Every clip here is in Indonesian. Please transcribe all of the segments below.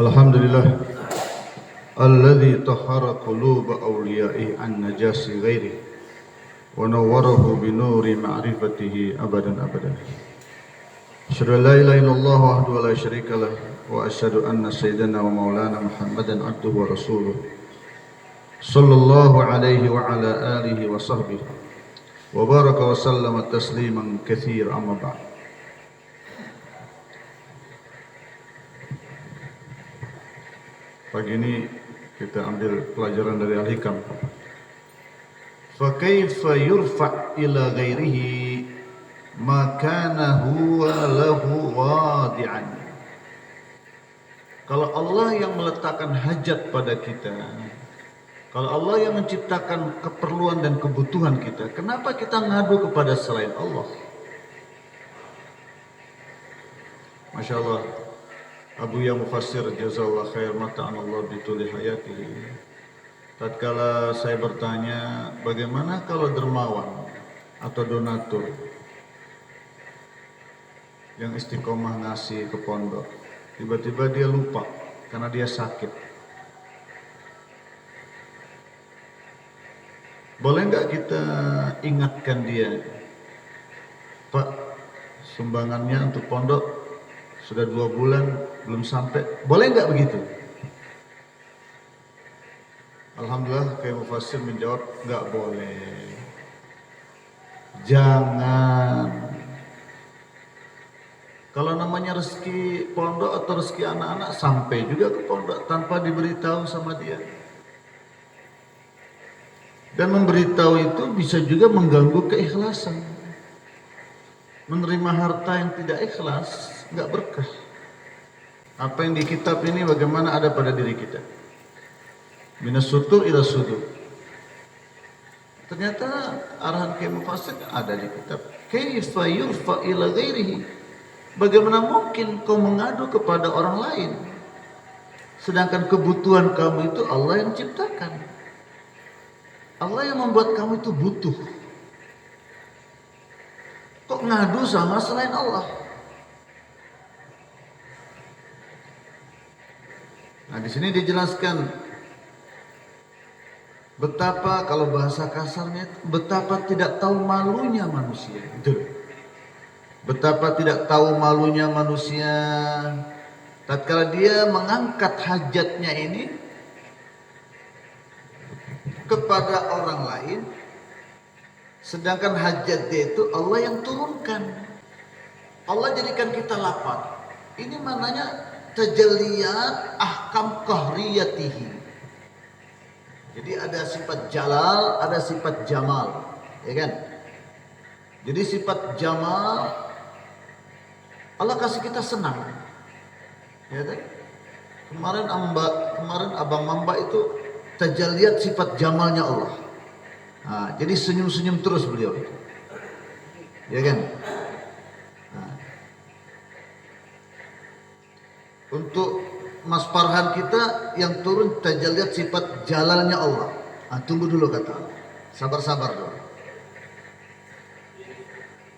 Alhamdulillah alladzi tahhara quluba awliyaihi an najasi ghairihi wa nawwarahu bi nuri ma'rifatihi abadan abadan. Asyhadu an la ilaha illallah wahdahu la syarika lah wa asyhadu anna sayyidana wa maulana Muhammadan abduhu wa rasuluh sallallahu alaihi wa ala alihi wa sahbihi wa baraka wa sallama tasliman katsira amma ba'd. Pagi ini kita ambil pelajaran dari Al-Hikam. Fa kaifa yurfa' ila ghairihi ma kana huwa lahu wadi'an. Kalau Allah yang meletakkan hajat pada kita, kalau Allah yang menciptakan keperluan dan kebutuhan kita, kenapa kita ngadu kepada selain Allah? Masya Allah, Abu yang mufassir jazallahu khair mata'an Allah bituli hayatihi. Tatkala saya bertanya, bagaimana kalau dermawan atau donatur yang istiqomah ngasih ke pondok, tiba-tiba dia lupa karena dia sakit. Boleh nggak kita ingatkan dia, Pak, sumbangannya untuk pondok sudah 2 bulan belum sampai, boleh nggak begitu? Alhamdulillah kayak mufassir menjawab nggak boleh. Jangan. Kalau namanya rezeki pondok atau rezeki anak-anak, sampai juga ke pondok tanpa diberitahu sama dia. Dan memberitahu itu bisa juga mengganggu keikhlasan. Menerima harta yang tidak ikhlas nggak berkah. Apa yang di kitab ini bagaimana ada pada diri kita? Minas sutur ila sudur. Ternyata arahan Kiai Mufassir ada di kitab. Kaifa yurfa ila ghairihi. Bagaimana mungkin kau mengadu kepada orang lain, sedangkan kebutuhan kamu itu Allah yang ciptakan. Allah yang membuat kamu itu butuh. Kok ngadu sama selain Allah? Nah, di sini dijelaskan betapa, kalau bahasa kasarnya, betapa tidak tahu malunya manusia. Itu. Betapa tidak tahu malunya manusia tatkala dia mengangkat hajatnya ini kepada orang lain, sedangkan hajat dia itu Allah yang turunkan. Allah jadikan kita lapar. Ini maknanya tajalliyat ahkam qahriyatihi. Jadi ada sifat jalal, ada sifat jamal, ya kan? Jadi sifat jamal Allah kasih kita senang, ya kan? Kemarin Abang Mamba itu tajalliyat sifat jamalnya Allah. Nah, jadi senyum-senyum terus beliau itu, ya kan? Untuk Mas Farhan kita yang turun tajalliyat sifat jalalnya Allah. Nah, tunggu dulu kata Allah. Sabar-sabar dulu.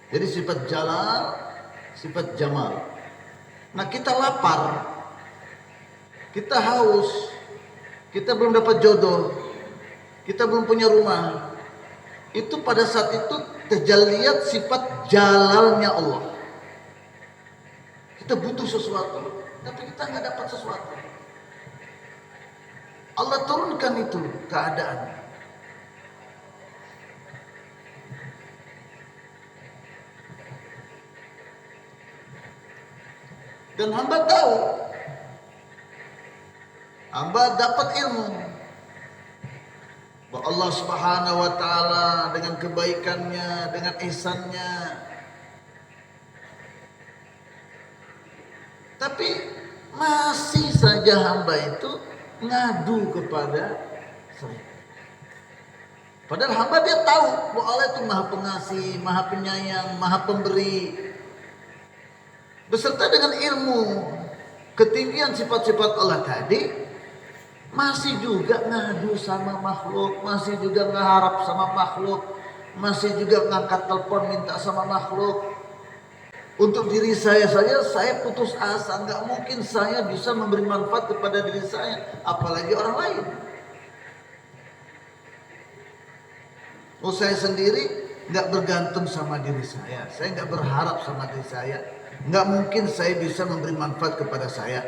Jadi sifat jalal, sifat jamal. Nah, kita lapar. Kita haus. Kita belum dapat jodoh. Kita belum punya rumah. Itu pada saat itu tajalliyat sifat jalalnya Allah. Kita butuh sesuatu, tapi kita nggak dapat sesuatu. Allah turunkan itu keadaan. Dan hamba tahu, hamba dapat ilmu bahwa Allah Subhanahu wa taala dengan kebaikannya, dengan ihsannya, tapi masih saja hamba itu ngadu kepada saya. Padahal hamba dia tahu bahwa Allah itu Maha Pengasih, Maha Penyayang, Maha Pemberi. Beserta dengan ilmu ketinggian sifat-sifat Allah tadi, masih juga ngadu sama makhluk, masih juga ngeharap sama makhluk, masih juga ngangkat telepon minta sama makhluk. Untuk diri saya saja saya putus asa, nggak mungkin saya bisa memberi manfaat kepada diri saya, apalagi orang lain. Oh, saya sendiri nggak bergantung sama diri saya nggak berharap sama diri saya, nggak mungkin saya bisa memberi manfaat kepada saya,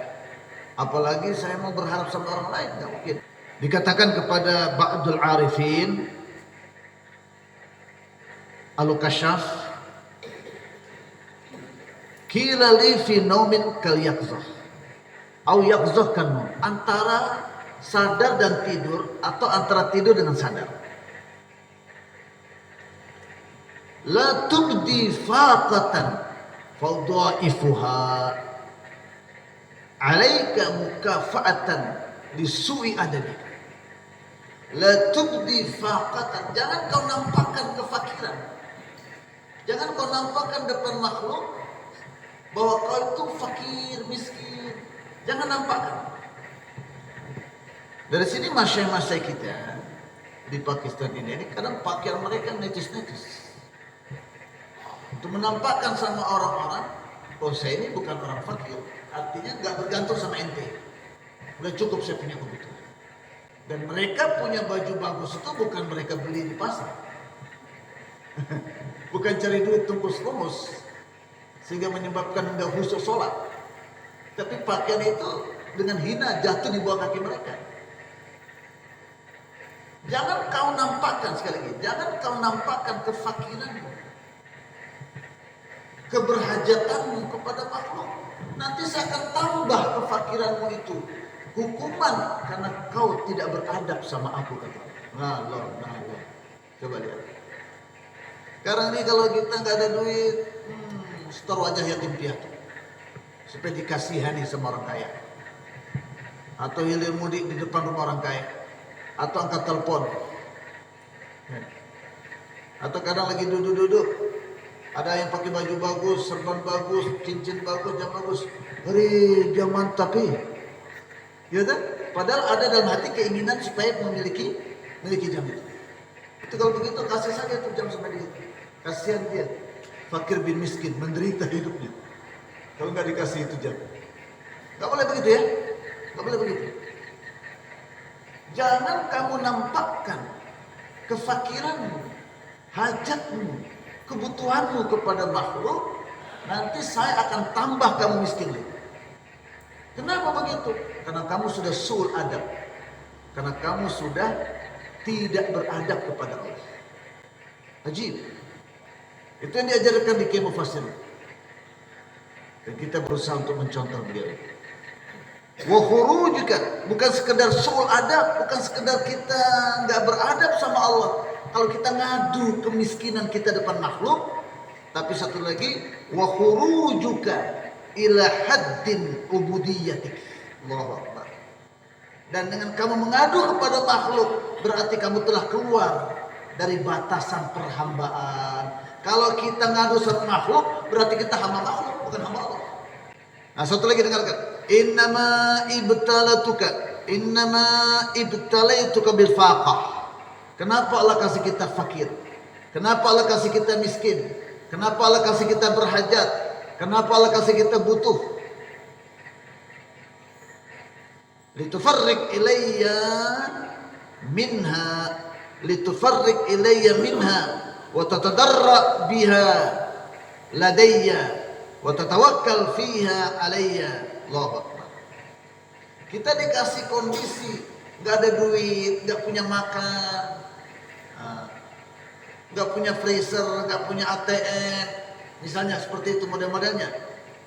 apalagi saya mau berharap sama orang lain, nggak mungkin. Dikatakan kepada Ba'dul Arifin Al-Kashaf, Qila li fi naumin kal yaqzah au yaqzah kan naum, antara sadar dan tidur atau antara tidur dengan sadar. La tubdi faqatan fadha'ifuha alaika mukafa'atan lisu'i adabi. La tubdi faqatan, jangan kau nampakkan kefakiran, jangan kau nampakkan depan makhluk bahwa kau itu fakir, miskin. Jangan nampakkan. Dari sini masyayikh kita di Pakistan ini kadang pakaian mereka necis-necis. Untuk menampakkan sama orang-orang, oh saya ini bukan orang fakir. Artinya gak bergantung sama ente. Udah cukup saya punya kebutuhan. Dan mereka punya baju bagus itu bukan mereka beli di pasar. Bukan cari duit tungkus lumus sehingga menyebabkan enggak khusyuk sholat, tapi pakaian itu dengan hina jatuh di bawah kaki mereka. Jangan kau nampakkan, sekali lagi, jangan kau nampakkan kefakiranmu, keberhajatanmu kepada makhluk. Nanti saya akan tambah kefakiranmu itu hukuman karena kau tidak beradab sama aku, kata. Nah, coba lihat. Sekarang ini kalau kita nggak ada duit, setor wajah yatim piatu supaya dikasihani sama orang kaya, atau hilir mudik di depan rumah orang kaya, atau angkat telepon, atau kadang lagi duduk-duduk ada yang pakai baju bagus, serban bagus, cincin bagus, jam bagus, hari dia mantap ya kan? Padahal ada dalam hati keinginan supaya memiliki jam itu. Kalau begitu kasih saja tuh jam sampai itu, kasihan dia. Fakir bin miskin, menderita hidupnya kalau nggak dikasih itu jam. Nggak boleh begitu ya, nggak boleh begitu. Jangan kamu nampakkan kefakiranmu, hajatmu, kebutuhanmu kepada makhluk. Nanti saya akan tambah kamu miskin lagi. Kenapa begitu? Karena kamu sudah su'ul adab, karena kamu sudah tidak beradab kepada Allah. Ajib. Itu yang diajarkan di Kiai Mufassir. Dan kita berusaha untuk mencontoh beliau. Wa khurujuka, bukan sekedar su'ul adab, bukan sekedar kita nggak beradab sama Allah. Kalau kita ngadu kemiskinan kita depan makhluk, tapi satu lagi, wa khurujuka ila haddin ubudiyyatik. Allahu Akbar. Dan dengan kamu mengadu kepada makhluk, berarti kamu telah keluar dari batasan perhambaan. Kalau kita ngadu sama makhluk, berarti kita hamba makhluk, bukan hamba Allah. Nah, satu lagi dengarkan. Innama ibtalaituka bil faqah. Kenapa Allah kasih kita fakir? Kenapa Allah kasih kita miskin? Kenapa Allah kasih kita berhajat? Kenapa Allah kasih kita butuh? Litufarriq ilayya minha wa tatadarra biha ladayya wa tatawakkal fiha alayya. Allahu Akbar. Kita dikasih kondisi nggak ada duit, nggak punya makan, nggak punya freezer, nggak punya ATM, misalnya seperti itu model-modelnya.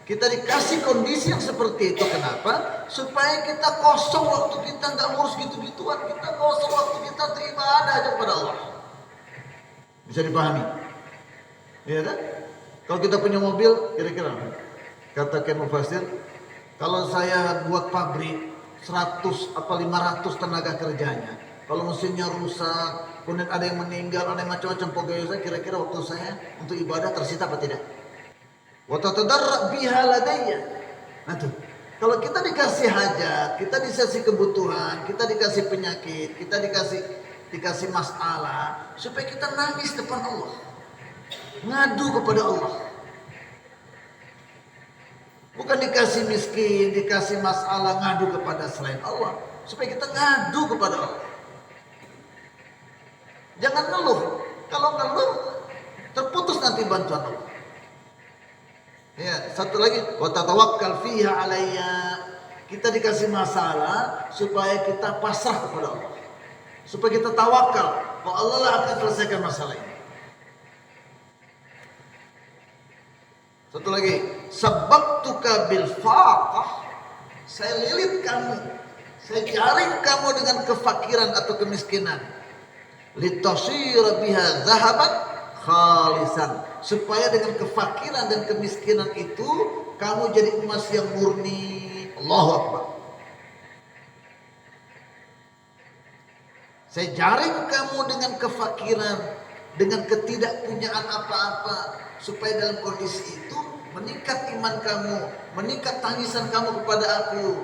Kita dikasih kondisi yang seperti itu, kenapa? Supaya kita kosong waktu kita, nggak ngurus gitu-gituan. Kita kosong waktu kita beribadah aja kepada Allah. Bisa dipahami? Iya kan? Kalau kita punya mobil, kira-kira kata Kiai Mufassir, kalau saya buat pabrik 100 apa 500 tenaga kerjanya, kalau mesinnya rusak, kemudian ada yang meninggal, ada yang macam-macam, pokoknya kira-kira waktu saya untuk ibadah tersita apa tidak? Wa tatadarra biha ladayya. Nah tuh, kalau kita dikasih hajat, kita dikasih kebutuhan, kita dikasih penyakit, kita dikasih masalah, supaya kita nangis depan Allah, ngadu kepada Allah. Bukan dikasih miskin, dikasih masalah ngadu kepada selain Allah. Supaya kita ngadu kepada Allah. Jangan ngeluh. Kalau ngeluh, terputus nanti bantuan Allah. Ya, satu lagi, wa tatawakkal fiha alayya. Kita dikasih masalah supaya kita pasrah kepada Allah. Supaya kita tawakal bahwa Allah lah akan selesaikan masalah ini. Satu lagi, sababtuka bil faqah. Saya lilit kamu, saya jaring kamu dengan kefakiran atau kemiskinan. Litasira biha zahaban khalisan. Supaya dengan kefakiran dan kemiskinan itu kamu jadi emas yang murni. Allahu Akbar. Saya jaring kamu dengan kefakiran, dengan ketidakpunyaan apa-apa, supaya dalam kondisi itu meningkat iman kamu, meningkat tangisan kamu kepada aku,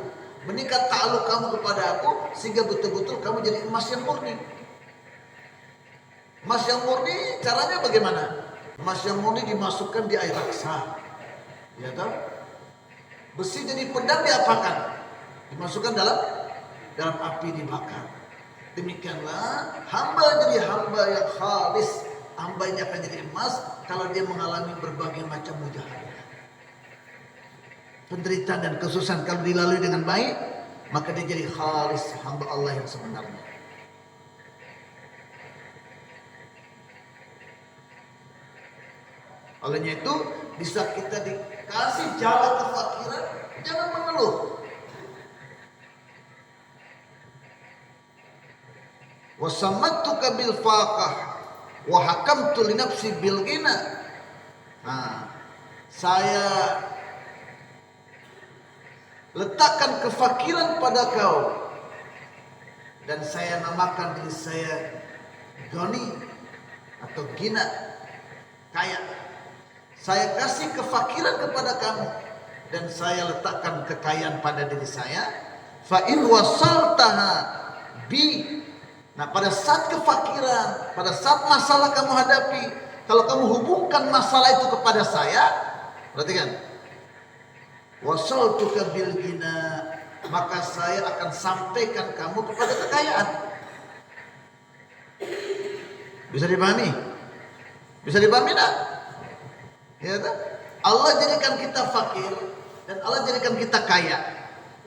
meningkat ta'aluk kamu kepada aku, sehingga betul-betul kamu jadi emas yang murni. Emas yang murni caranya bagaimana? Emas yang murni dimasukkan di air raksa, ya tahu? Besi jadi pedang diapakan? Dimasukkan dalam api dibakar. Demikianlah hamba jadi hamba yang khalis. Hamba ini akan jadi emas kalau dia mengalami berbagai macam mujahadah. Penderitaan dan kesusahan kalau dilalui dengan baik, maka dia jadi khalis, hamba Allah yang sebenarnya. Olehnya itu, bisa kita dikasih jalan kefakiran, jangan mengeluh. Wasamatuka bil faqah wa hakamtu li nafsi bil ghina. Nah, saya letakkan kefakiran pada kau dan saya namakan diri saya Gani atau Gina, kaya. Saya kasih kefakiran kepada kamu dan saya letakkan kekayaan pada diri saya. Fa in wasaltaha bi. Nah, pada saat kefakiran, pada saat masalah kamu hadapi, kalau kamu hubungkan masalah itu kepada saya, perhatikan. Wasaltuka bil ghina, maka saya akan sampaikan kamu kepada kekayaan. Bisa dipahami? Bisa dipahami tak? Ya, tak? Allah jadikan kita fakir dan Allah jadikan kita kaya.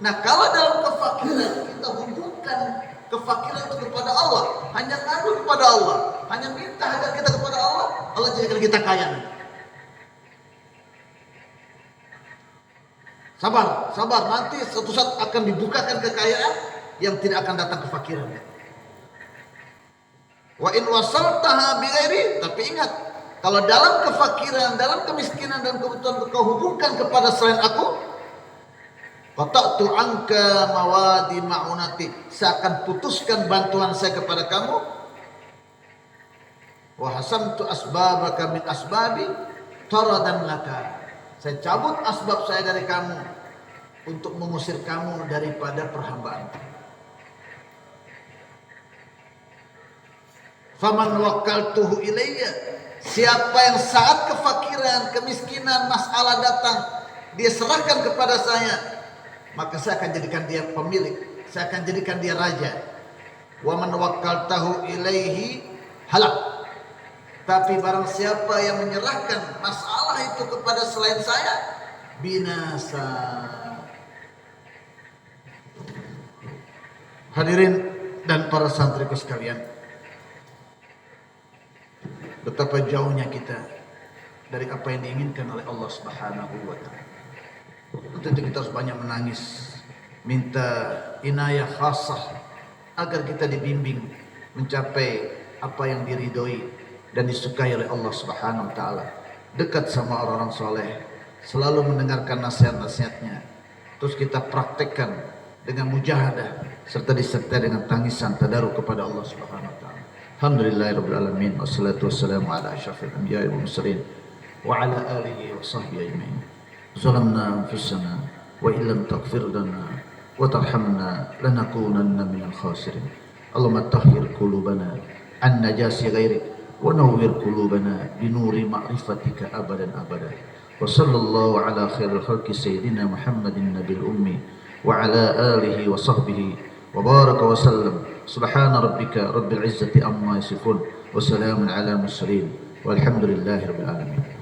Nah, kalau dalam kefakiran kita hubungkan kefakiran itu kepada Allah, hanya ngadu kepada Allah, hanya minta hajat kita kepada Allah, Allah jadikan kita kaya. Sabar, nanti suatu saat akan dibukakan kekayaan yang tidak akan datang kefakiran. Wa in wasaltaha bighairi, tapi ingat, kalau dalam kefakiran, dalam kemiskinan dan kebutuhan kau hubungkan kepada selain aku, qata'tu anka mawadi ma'unati, saya akan putuskan bantuan saya kepada kamu. Wa hasamtu asbabaka min asbabi taradan laka, saya cabut asbab saya dari kamu untuk mengusir kamu daripada perhambaan. Faman wakaltuhu ilayya, siapa yang saat kefakiran, kemiskinan, masalah datang, dia serahkan kepada saya, maka saya akan jadikan dia pemilik, saya akan jadikan dia raja. Wa man wakkaltahu ilaihi halak, tapi barang siapa yang menyerahkan masalah itu kepada selain saya, binasa. Hadirin dan para santriku sekalian, betapa jauhnya kita dari apa yang diinginkan oleh Allah Subhanahu wa taala. Tentu kita harus banyak menangis, minta inayah khasah agar kita dibimbing mencapai apa yang diridhoi dan disukai oleh Allah Subhanahu wa taala. Dekat sama orang-orang soleh, selalu mendengarkan nasihat-nasihatnya, terus kita praktekkan dengan mujahadah serta disertai dengan tangisan tadaruk kepada Allah Subhanahu wa taala. Alhamdulillahirabbil alamin, wassalatu wassalamu ala asyrafil anbiya'i wal mursalin wa ala alihi wa sahbihi ajmain. Zalamna anfusana wa illam taghfir lana wa tarhamna lanakunanna minal khasirin. Allahumma tahhir qulubana an najasi ghairik wa nawwir qulubana binuri ma'rifatika abadan abada. وصلى الله على خير الخلق سيدنا محمد النبي الأمي وعلى آله وصحبه وبارك وسلم. سبحان ربك رب العزة عما يصفون وسلام على المرسلين والحمد لله رب العالمين.